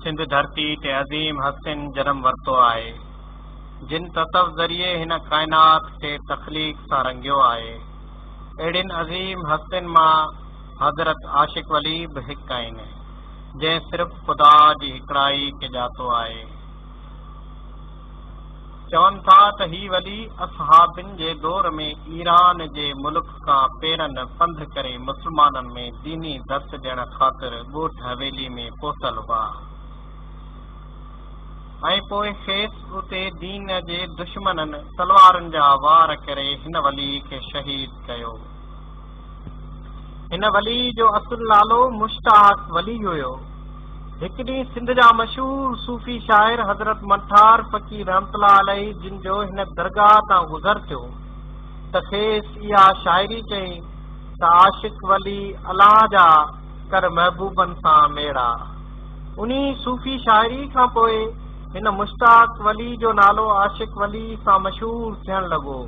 सिंध धरती ते अज़ीम हस्तिन जन्म वरतो आहे, जिन तसव ज़रिए हिन कायनात ते तख़लीक़ सां रंगियो आहे। अहिड़िन अज़ीम हस्तिन मां हज़रत आशिक वली बि हिकु आहिनि, जंहिं सिर्फ़ ख़ुदा जी हिकिड़ाई खे ॼातो आहे। चवनि था त ही वली असहाबिन जे दौर में ईरान जे मुल्क खां पेरनि पंध करे मुस्लमाननि में दीनी दर्स ॾियण ख़ातिर ॻोठ हवेली में पहुतल हुआ ऐं पोइ खेस उते दीन जे दुश्मननि तलवारनि जा वार करे हिन वली खे शहीद कयो। हिन वली जो असुल नालो मुश्ताक वली हुयो। हिकु ॾींहुं सिंध जा मशहूर सूफ़ी शाइर हज़रत मंठार फ़कीर रहमतुल्लाह अलैहि जिन जो हिन दरगाह तां गुज़र थियो त खेस इहा शाइरी चई त आशिक वली अलाह जा कर महबूबनि सां मेड़ा। उन सूफ़ी शाइरी खां पोइ हिन मुश्ताक वली जो नालो आशिक वली सां मशहूर थियण लॻो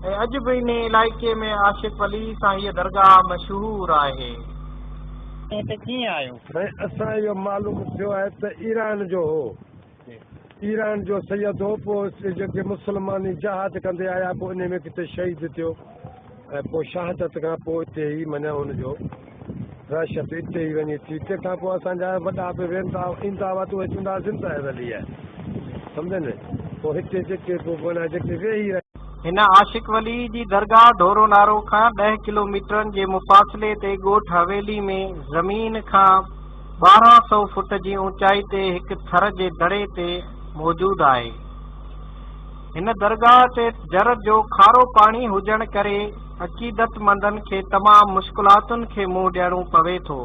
ऐं अॼु बि इन इलाइक़े में आशिक वली सां हीअ दरगाह मशहूर आहे। कीअं आयो? असां इहो मालूम थियो आहे त ईरान जो हो, ईरान जो सैयद हो, पोइ जेके मुस्लमानी जहाद कंदे आया पोइ इन में किथे शहीद थियो ऐं पोइ शहादत खां पोइ हिते ई माना हुनजो रहशत हिते ई वञी थी। तंहिंखां पोइ असांजा वॾा बि वेंदा ईंदा हुआ त उहे चवंदा ज़िंदा वली आहे, सम्झनि। पोइ हिते जेके पोइ माना जेके वेही हिन आशिक वली जी दरगाह ढोरो नारो खां 10 किलोमीटरनि जे मुफ़ासिले ते ॻोठ हवेली में ज़मीन खां 1200 फुट जी ऊचाई ते हिकु थर जे दड़े ते मौजूदु आहे। हिन दरगाह ते जर जो खारो पाणी हुजण करे अक़ीदतमंदनि खे तमामु मुश्किलातुनि खे मुंहुं ॾियणो पवे थो।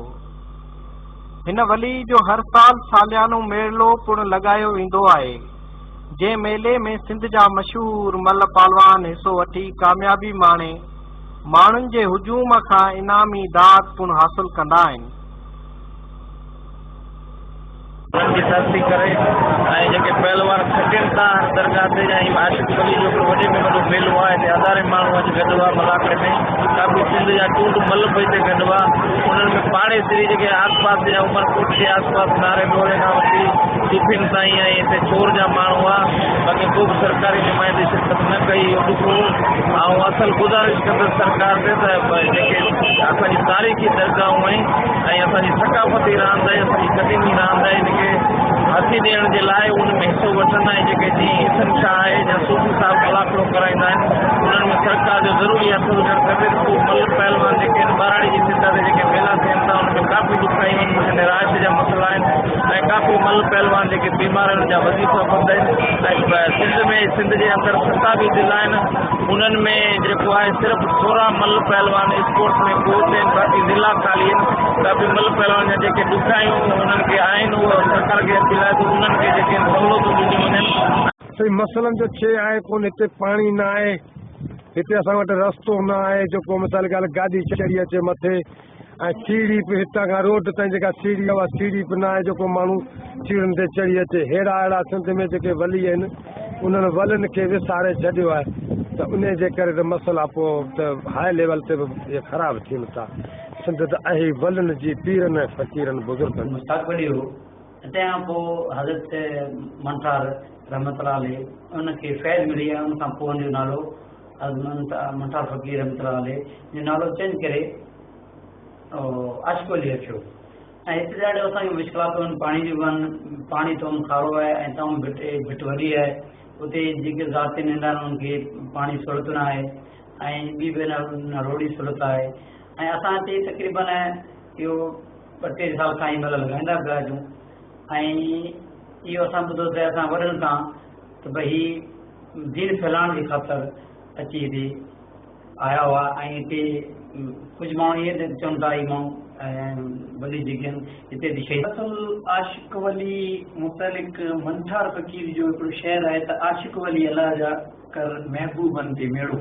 हिन वली जो हर साल सालियानो मेलो पिणु लॻायो वेंदो आहे, जंहिं मेले में सिंध जा मशहूर मल पालवान हिसो वठी कामयाबी माणे माण्हुनि जे हुजूम खां इनामी दाद पिणु हासिल कंदा आहिनि। ऐं जेके पहलवान खटनि था दरगाह ते ऐं आशिक वली जो वॾे में वॾो मेलो आहे, हिते हज़ारे माण्हू अची गॾु हुआ मलाकड़े में। काफ़ी सिंध जा टूट मल बि हिते गॾु हुआ। उन्हनि में पाड़े सिरी जेके आसपास जा उमरकोट जे आसपास नारे डोरे खां वठी सुफिन ताईं ऐं हिते छोर जा माण्हू हुआ। बाक़ी को बि सरकारी नुमाइंदे शिरकत न कई ॾुखो। ऐं असुल गुज़ारिश कंदसि सरकार ते त जेके असांजी तारीख़ी दरगाहूं आहिनि ऐं असांजी सकाफ़ती रांदि आहे, असांजी क़दीमी रांदि आहे, हिनखे हथी ॾियण जे लाइ उन में हिसो वठंदा आहिनि। जेके जीअं ईसन शाह आहे या सूफ़ी साहिब कलाकड़ो कराईंदा आहिनि, उन्हनि में सरकार जो ज़रूरी हथु हुजणु खपे। पोइ मल पहलवान जेके आहिनि ॿाराड़ी जी सिंध ते जेके मेला थियनि था उनमें काफ़ी ॾुखियायूं आहिनि, निराश जा मसइला आहिनि ऐं काफ़ी मल पहलवान जेके बीमार आहिनि जा वज़ीफ़ा कंदा आहिनि। ऐं सिंध में सिंध जे अंदरि 27 ज़िला आहिनि, उन्हनि में जेको आहे सिर्फ़ु 16 मल पहलवान स्पोर्ट्स में कोच आहिनि, बाक़ी ज़िला ख़ाली आहिनि। काफ़ी मल पहलवान जा जेके ॾुखियायूं उन्हनि खे आहिनि उहे सरकार खे अची लाइ उन्हनि खे जेके सहूलियतूं ॾिनियूं वञनि। मसइलनि जो शइ आहे कोन, हिते पाणी न आहे, हिते असां वटि रस्तो न आहे जेको मिसाल ॻाल्हि गाॾी चढ़ी अचे मथे, ऐं सीढ़ी बि हितां खां रोड ताईं जेका सीढ़ी आहे सीढ़ी बि न आहे जेको माण्हू सीढ़ियुनि ते चढ़ी अचे। अहिड़ा सिंध में जेके वली आहिनि उन्हनि वलनि खे विसारे छॾियो आहे, त उन जे करे त मसइला पोइ त हाई लेवल ते बि ख़राबु थियनि था। सिंध त आहे वलनि जी पीरनि ऐं फ़क़ीरनि बुज़ुर्गनि तंहिंखां पोइ हज़रत मंठार रहमतुल्लाह अलैहि उनखे फैज़ मिली आहे। उनखां पोइ हुनजो नालो मंठार फ़क़ीर रहमतुल्लाह अलैहि जो नालो चेंज करे आशिक वली रखियो। ऐं हिते ॾाढो असांखे मुश्किलातूं आहिनि, पाणी जूं आहिनि, पाणी तमामु खारो आहे ऐं तमामु भिट वॾी आहे। उते जेके ज़ाती नंढा आहिनि उन्हनि खे पाणी सहूलियत न आहे ऐं ॿी बि न रोड़ी सहूलियत आहे। ऐं असां हिते तक़रीबन इहो 2-3 साल खां ई मल लॻाईंदा पिया अचूं ऐं इहो असां ॿुधो त असां वॾनि खां त भई हीउ दीन फैलाइण जी ख़ातिर अची हिते आया हुआ। ऐं हिते कुझु माण्हू इहे चवनि था ई माण्हू ऐं वली जेके आहिनि हिते शहीद आशिक वली मुतलिक मंठार फ़क़ीर जो हिकिड़ो शेर आहे त आशिक वली अलाह जा कर महबूबनि ते मेड़ो।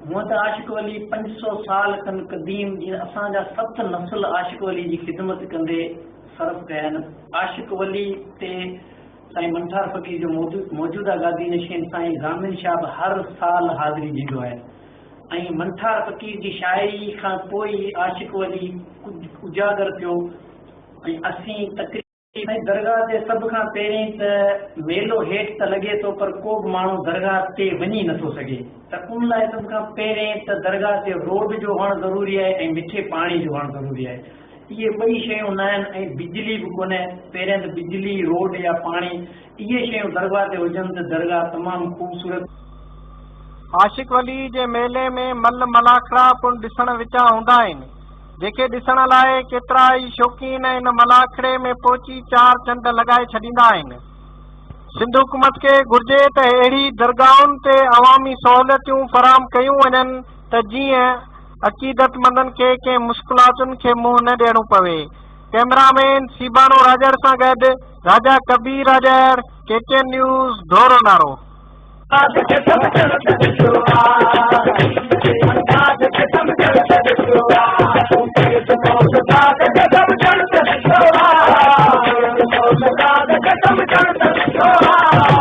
हूअं त आशिक़ वली 500 साल खनि क़दीम जीअं असांजा 7 नस्ल आशिक़ वली जी ख़िदमत कंदे सर्फ कया आहिनि। आशिक़ वली ते साईं मंठार फ़क़ीर जो मौजूदा गादी नशीन साईं ज़ामिन शाह बि हर साल हाज़िरी ॾींदो आहे ऐं मंठार फ़क़ीर जी शाइरी खां पोइ आशिक़ वली उजागर थियो ऐं असीं तक़रीबन दरगाह ते सभ खां पहिरीं त मेलो हेठि त लॻे थो पर को बि माण्हू दरगाह ते वञी नथो सघे, त उन लाइ सभ खां पहिरीं त दरगाह ते रोड जो हुअणु ज़रूरी आहे ऐं मिठे पाणी जो हुअणु ज़रूरी आहे। इहे ॿई शयूं न आहिनि ऐं बिजली बि कोन्हे। पहिरियों त बिजली, रोड या पाणी इहे शयूं दरगाह ते हुजनि त दरगाह तमामु ख़ूबसूरत। आशिक़ वली जे मेले में मल मलाखड़ा पिणु ॾिसण विचा हूंदा आहिनि, जेके ॾिसण लाइ केतिरा ई शौक़ीन इन मलाखड़े में पहुची 4 चंड लॻाए छॾींदा आहिनि। सिंध हुकूमत खे घुर्जे त अहिड़ी दरगाहुनि ते अवामी सहूलियतूं फराहम कयूं वञनि त जीअं अक़ीदतमंदनि खे कंहिं मुश्किलातुनि खे मुंहुं न ॾियणो पवे। कैमरामैन सीबानो राजड़ सां गॾु राजा कबीर राजड़, KTN न्यूज़, धोरो नारो। Oh,